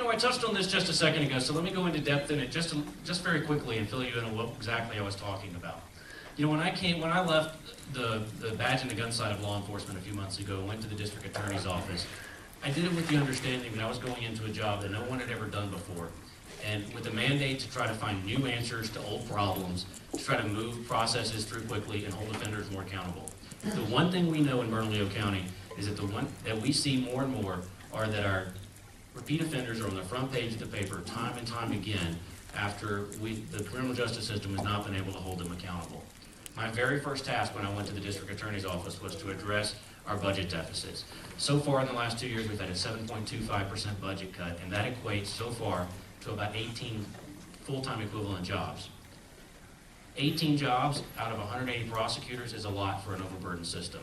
I touched on this just a second ago, so let me go into depth in it just very quickly and fill you in on what exactly I was talking about. When I left the badge and the gun side of law enforcement a few months ago and went to the district attorney's office, I did it with the understanding that I was going into a job that no one had ever done before, and with the mandate to try to find new answers to old problems, to try to move processes through quickly and hold offenders more accountable. The one thing we know in Bernalillo County is that the one that we see more and more are that our repeat offenders are on the front page of the paper time and time again after the criminal justice system has not been able to hold them accountable. My very first task when I went to the district attorney's office was to address our budget deficits. So far in the last 2 years, we've had a 7.25% budget cut, and that equates so far to about 18 full-time equivalent jobs. 18 jobs out of 180 prosecutors is a lot for an overburdened system.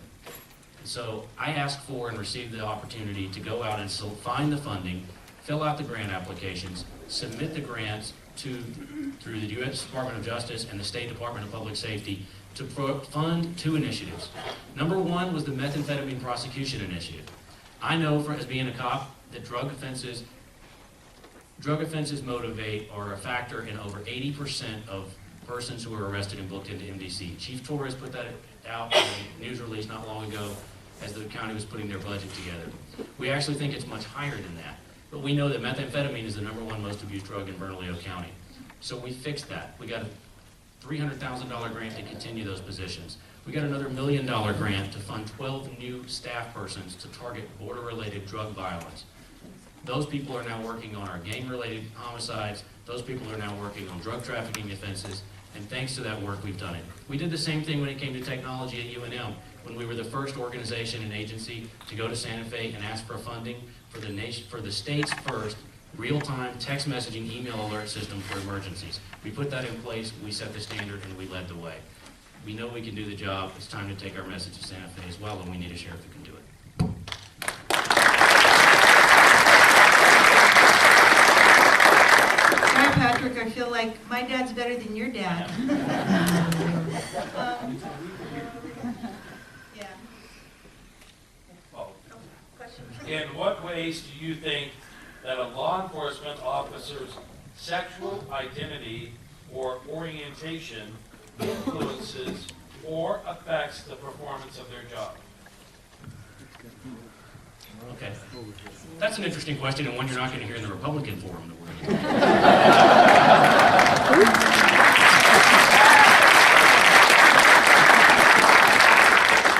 So I asked for and received the opportunity to go out and find the funding, fill out the grant applications, submit the grants through the U.S. Department of Justice and the State Department of Public Safety to fund 2 initiatives. Number 1 was the methamphetamine prosecution initiative. I know as being a cop that drug offenses motivate or are a factor in over 80% of persons who are arrested and booked into MDC. Chief Torres put that out in a news release not long ago as the county was putting their budget together. We actually think it's much higher than that, but we know that methamphetamine is the number 1 most abused drug in Bernalillo County. So we fixed that. We got a $300,000 grant to continue those positions. We got another $1 million grant to fund 12 new staff persons to target border-related drug violence. Those people are now working on our gang-related homicides. Those people are now working on drug trafficking offenses, and thanks to that work, we've done it. We did the same thing when it came to technology at UNM, when we were the first organization and agency to go to Santa Fe and ask for funding for the state's first real-time text messaging email alert system for emergencies. We put that in place, we set the standard, and we led the way. We know we can do the job. It's time to take our message to Santa Fe as well, and we need a sheriff who can do it. Hi, Patrick. I feel like my dad's better than your dad. Yeah. Question? In what ways do you think that a law enforcement officer's sexual identity or orientation influences or affects the performance of their job? Okay. That's an interesting question, and one you're not going to hear in the Republican forum that we're in.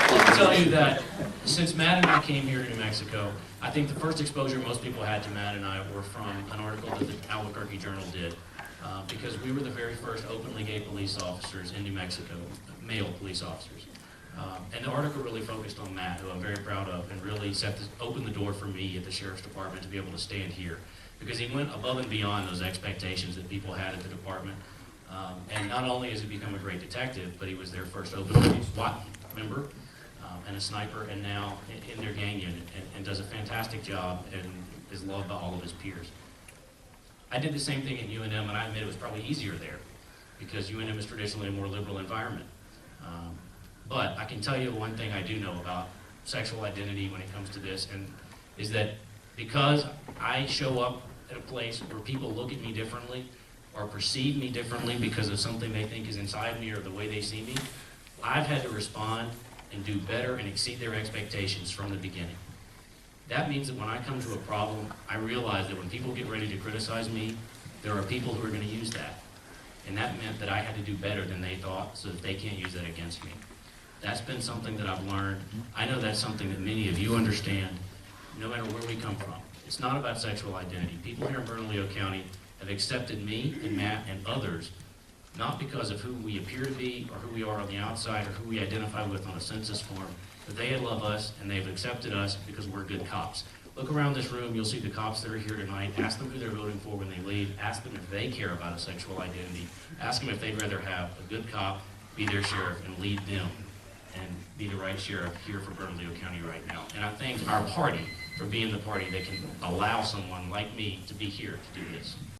I'll tell you that since Matt and I came here to New Mexico, I think the first exposure most people had to Matt and I were from an article that the Albuquerque Journal did, because we were the very first openly gay police officers in New Mexico, male police officers. And the article really focused on Matt, who I'm very proud of, and really opened the door for me at the Sheriff's Department to be able to stand here, because he went above and beyond those expectations that people had at the department. And not only has he become a great detective, but he was their first openly SWAT member and a sniper, and now in their gang unit, and does a fantastic job and is loved by all of his peers. I did the same thing at UNM, and I admit it was probably easier there, because UNM is traditionally a more liberal environment. But I can tell you one thing I do know about sexual identity when it comes to this, and is that because I show up at a place where people look at me differently or perceive me differently because of something they think is inside me or the way they see me, I've had to respond and do better and exceed their expectations from the beginning. That means that when I come to a problem, I realize that when people get ready to criticize me, there are people who are going to use that. And that meant that I had to do better than they thought so that they can't use that against me. That's been something that I've learned. I know that's something that many of you understand, no matter where we come from. It's not about sexual identity. People here in Bernalillo County have accepted me and Matt and others, not because of who we appear to be or who we are on the outside or who we identify with on a census form, but they love us and they've accepted us because we're good cops. Look around this room, you'll see the cops that are here tonight. Ask them who they're voting for when they leave. Ask them if they care about a sexual identity. Ask them if they'd rather have a good cop be their sheriff and lead them and be the right sheriff here for Bernalillo County right now. And I thank our party for being the party that can allow someone like me to be here to do this.